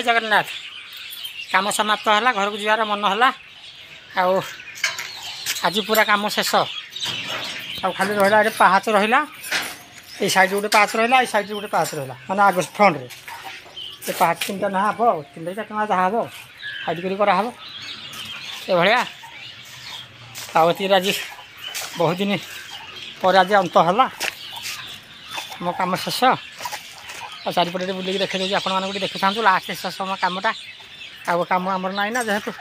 जगन्नाथ काम समाप्त है घर को जीवार मन है आज पूरा काम शेष आ खाली रहा ये पाहाच रहा ये साइड गोटे पाहाच रहा ये साइड गोटे पाहाच रहा मैंने आग फ्रंट रे ये पाहाच तीन ना हम तीन चार जहाँ हम साइड कर कराब ये आती आज बहुत दिन पर आज अंत है मो कम शेष और चारिपटे बुलिक देखी दूसरी आपण मैंने देखी था लास्ट शेष मो कमटा आउ कम आमर ना ना जेहेतु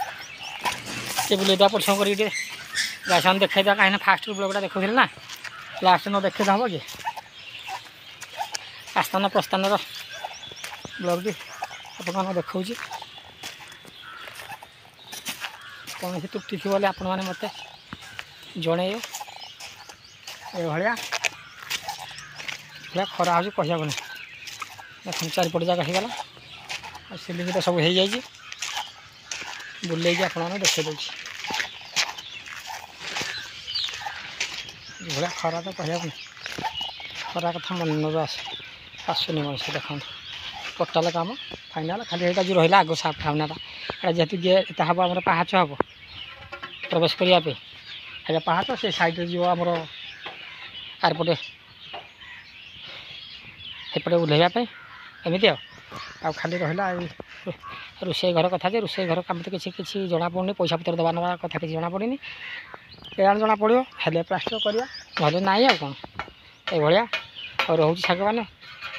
ये बुलेदा परिश्रम कर देखा कहीं फास्ट ब्लॉगटा देखुल ना लास्ट न देखे हम कि आस्थान प्रस्थान ब्लॉग आप देखा कौन त्रुटि थी बोले आपण मैंने मत जड़े ये खरा हो कहना देख चारिपट जगह होगला सिलिंग तो सब हो जाए बुले आपने देखे दूसरी भाया खरा तो कहना खरा कथा मन आसुनि मनुष्य देखा टोटाल काम फाइनाल खाली यहाँ जो रहा आग साफ भावनाटा जेहतु गेट हम आम पाहाच हम प्रवेश करने पाहाच से साइड जो आमर आरपटे एपटे ओह्लैवाई एमती आ खाली रहा रोषे घर कथा रोषे घर कम तो किसी जना पड़नी पैसा पतर दबा नवा कथा किसी जना पड़नी क्या जना पड़ो हेल्ले प्लास्टर करवा ना नाई आ कौन ये और रोच साग मैंने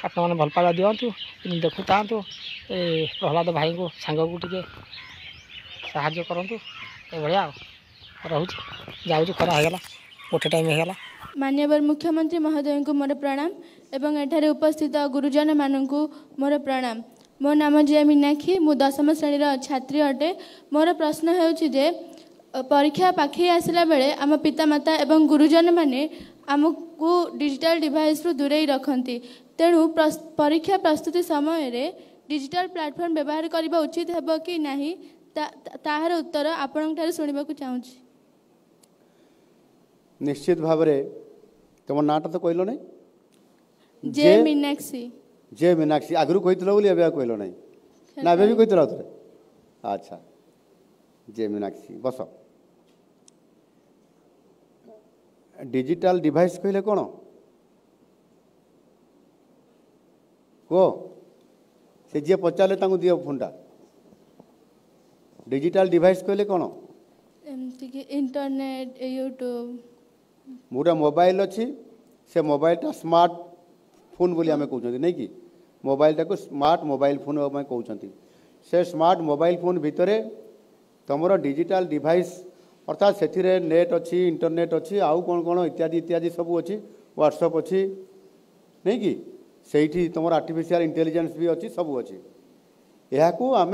आप भल पाइबा दिंतु देखु था प्रहलाद भाई को सांग को टे साहाଯ୍य करूँ ये रोच जाऊँ खरा होगला गोटे टाइम होगला माननीय मुख्यमंत्री महोदय को मोर प्रणाम एवं एठारे उपस्थित गुरुजन मानक मोर प्रणाम। मो नाम जय मीनाक्षी मु 10म श्रेणी छात्री अटे। मोर प्रश्न है परीक्षा पाखे आसला बेले आम पितामाता एवं गुरुजन माने आमको डिजिटल डिवाइस रु दूरे रखती तेणु परीक्षा प्रस्तुति समय रे डिजिटल प्लेटफॉर्म व्यवहार करने उचित है कि नहीं ताहार उत्तर आपण शुणा चाहूँ। निश्चित भाव तुम नाटा तो कहल नहीं जय मीनाक्षी जय मीनाक्षी आगु कही कहल नहीं ना भी कही अच्छा जय मीनाक्षी बस डिजिटल डिवाइस कहले कौन कह से जी पचारे दिए फोनटा डिजिटल डिवाइस कहले कौन इंटरनेट यूट्यूब मोटा मोबाइल अच्छी से मोबाइलटा स्मार्ट फोन बोली आम कहते नहीं कि मोबाइलटा को स्मार्ट मोबाइल फोन कहते से स्मार्ट मोबाइल फोन भितर तुम डिजिटल डिवाइस अर्थात से नेट अच्छी इंटरनेट अच्छी आउ कौन कौन इत्यादि इत्यादि सब अच्छी व्हाट्सएप अच्छी नहीं कि से तुम आर्टिफिशियल इंटेलिजेंस भी अच्छी सब अच्छी यह आम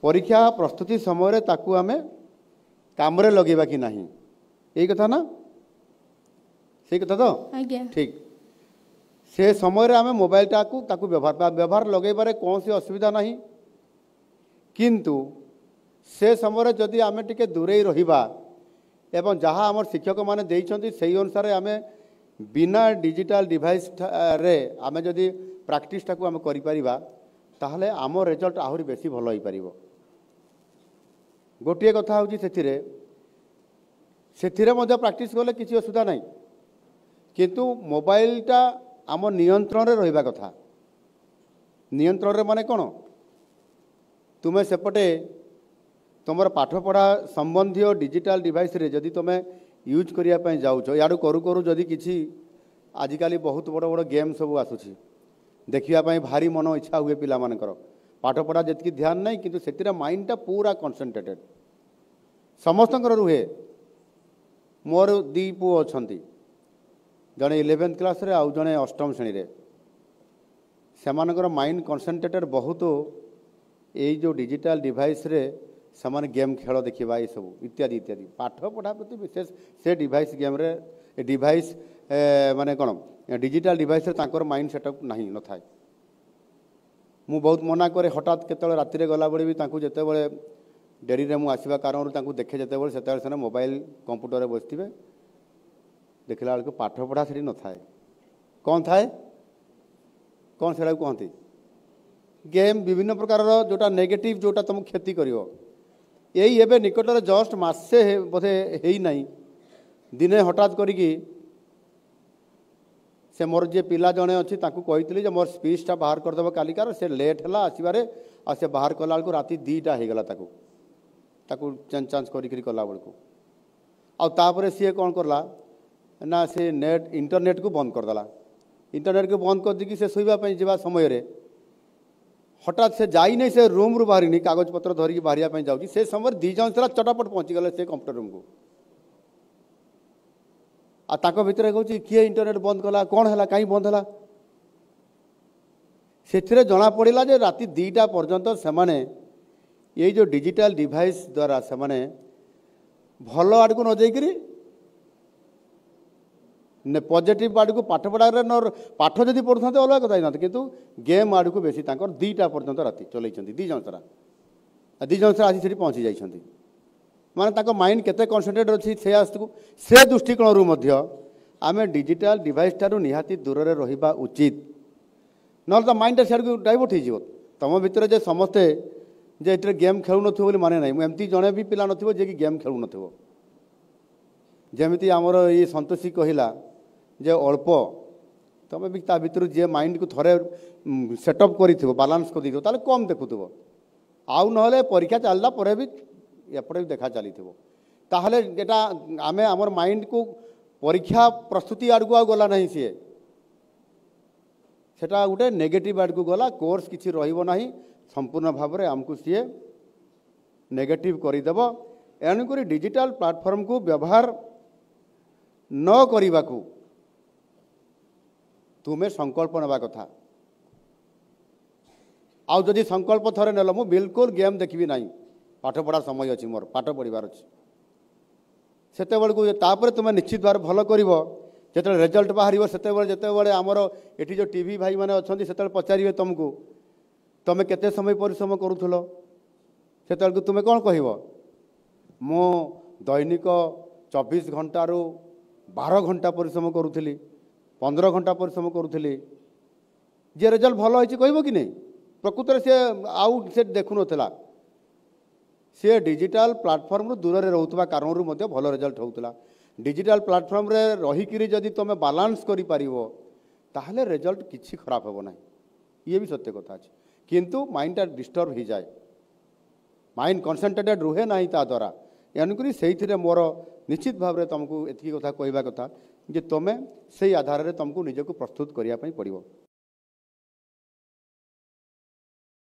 परीक्षा प्रस्तुति समय ताकू आम काम लगेबा कि नहीं यही कथा ना सही कथा तो ठीक से समय आम मोबाइलटा को व्यवहार लगेबारे कौन सी असुविधा नहीं किंतु से समय जदि आम टिके दूरे रहिबा एवं जहाँ आम शिक्षक माने देइछंती सेही अनुसार आम बिना डिजिटल डिवाइस रे आम जदि प्रैक्टिस टाको आम करि परिबा ताहले आम रिजल्ट आहुरी बेसी भल होई परिबो। गोटे कथा हूँ से प्रैक्टिस कले किसी असुविधा नहीं किंतु मोबाइलटा आम नियंत्रण रे रहिबा कथा नियंत्रण रे माने कौन तुम्हें सेपटे तुम पाठपढ़ा संबंधी डिजिटल डिवाइस रे जदि तुम यूज करने जाऊच याडू करू करू जदि किसी आजिकल बहुत बड़ बड़ गेम सब आसूसी देखापी भारी मन इच्छा हुए पिला मानकर पाठपढ़ा जी ध्यान नहीं किंतु से माइंडटा पूरा कनसेंट्रेटेड समस्त रुहे मोर दी पुओ अच्छा जड़े 11th क्लास रे आउ जड़े 8म श्रेणी रे सेमानकर माइंड कनसेंट्रेटेड बहुत यही जो डिजिटल डिवाइस रे समान गेम खेल देखा ये सब इत्यादि इत्यादि पाठ पढ़ा प्रति विशेष से डिवाइस गेम रे डिवाइस माने कौन डिजिटल डिवाइस रे तांकर माइंड सेटअप नहीं न थाए मु बहुत मना करे हठात केतले राति गला बेले भी तांको जेते बेले डेरी रे मु आसीबा कारण देखे जेते बेले सेते से मोबाइल कंप्यूटर रे बसथिबे देखला बेलको पाठ पढ़ा से न थाए कौन थाए कौन से कहती गेम विभिन्न प्रकार जोटा नेगेटिव जोटा तुम क्षति कर यही एवं निकटर जस्ट मसे बोधे है ना दिने हठात करी से मोर जे पिला जड़े अच्छी कही मोर स्पीचटा बाहर करदेव कालिकार से लेट है आसबार आ से बाहर कला बेलू राति 2टा होगला चेंज चांज कला बेलू आउे सी कौन करला ना से नेट इंटरनेट को बंद करदेला इंटरनेट को बंद कर दी से शोवाई जा समय हठात से जाई नहीं से रूम रू बाहरी कागज पत्र धरिकी बाहर जाऊँगी से समय 2 जन सारा चटापट पहुँची गले से कंप्यूटर रूम को आ भितर कहूँ किए इंटरनेट बंद कला कौन है कहीं बंद है से जना पड़ा जे राति 2टा पर्यंत से माने ये जो डिजिटल डिवाइस द्वारा से माने भल आड़ को न जाइकरी ने पॉजिटिव आड़ को पाठ पढ़ार न पाठ जदि पढ़ुता अलग कथा ना किंतु गेम आड़ को बेसी 2टा पर्यंत राति चल 2 जन सारा 2 जन सारा आसी पहुँची जाइछंती माने माइंड केते कन्संट्रेट अच्छी से दृष्टिकोण आम डिजिटल डिवाइस ठारू निहाती दूर रहिबा उचित ना तो माइंड सियाड़ डाइवर्ट हो तुम भितर जे समस्ते जे ये गेम खेलु न माने ना एमती जड़े भी पिला नथिबो जे कि गेम खेलु नथिबो जेमिति आमर ये संतोषी कहला जे अल्प तुम भी ता भितर जे माइंड को थरे सेटअप कर बालांस कर ताले कम देखुव आउ ना परीक्षा चलला पर भी एपटे भी देखा चली ताहले एटा आमे आमर माइंड को परीक्षा प्रस्तुति आड़ को गला नहीं सी सेटा गोटे नेगेटिव आड़ को गला कोर्स किसी रहिबो नाही संपूर्ण भाव में आमको सी नेगेटिव करदेव एणुक डिजिटल प्लेटफॉर्म को व्यवहार न करने को तुम्हें संकल्प नेबा कथा आउ जदि संकल्प थरे नेल मु बिल्कुल गेम देखी ना पाठ पढ़ा समय अच्छी मोर पाठ पढ़ार अच्छी से तुम्हें निश्चित भाव भल कर जो रिजल्ट बाहर से आमर ये जो टीवी भाई मैंने अच्छा से पचारे तुमको तुम्हें केते समय परिश्रम करूल से तुम्हें कौन कह मो दैनिक 24 घंटारू 12 घंटा परिश्रम करूली 15 घंटा परिश्रम करूली जे रिजल्ट भल होती कह कि नहीं प्रकृत से आउ से देखु ना सी डिजिटल प्लेटफॉर्म रू दूर रोकवा कारण भल रिजल्ट होता डिजिटल प्लेटफॉर्म रे रहीकि जदि तुम बालांस कर ताहले रिजल्ट किसी खराब होना ये भी सत्य कथा अच्छे किंतु माइंडटा डिस्टर्ब हो जाए माइंड कन्संट्रेटेड रुहे ना ता द्वारा एणुक से मोर निश्चित भाव में तुमको एति कथा कहवा कथा जे तुम्हें से आधार में तुमको निजक प्रस्तुत करने पड़ो।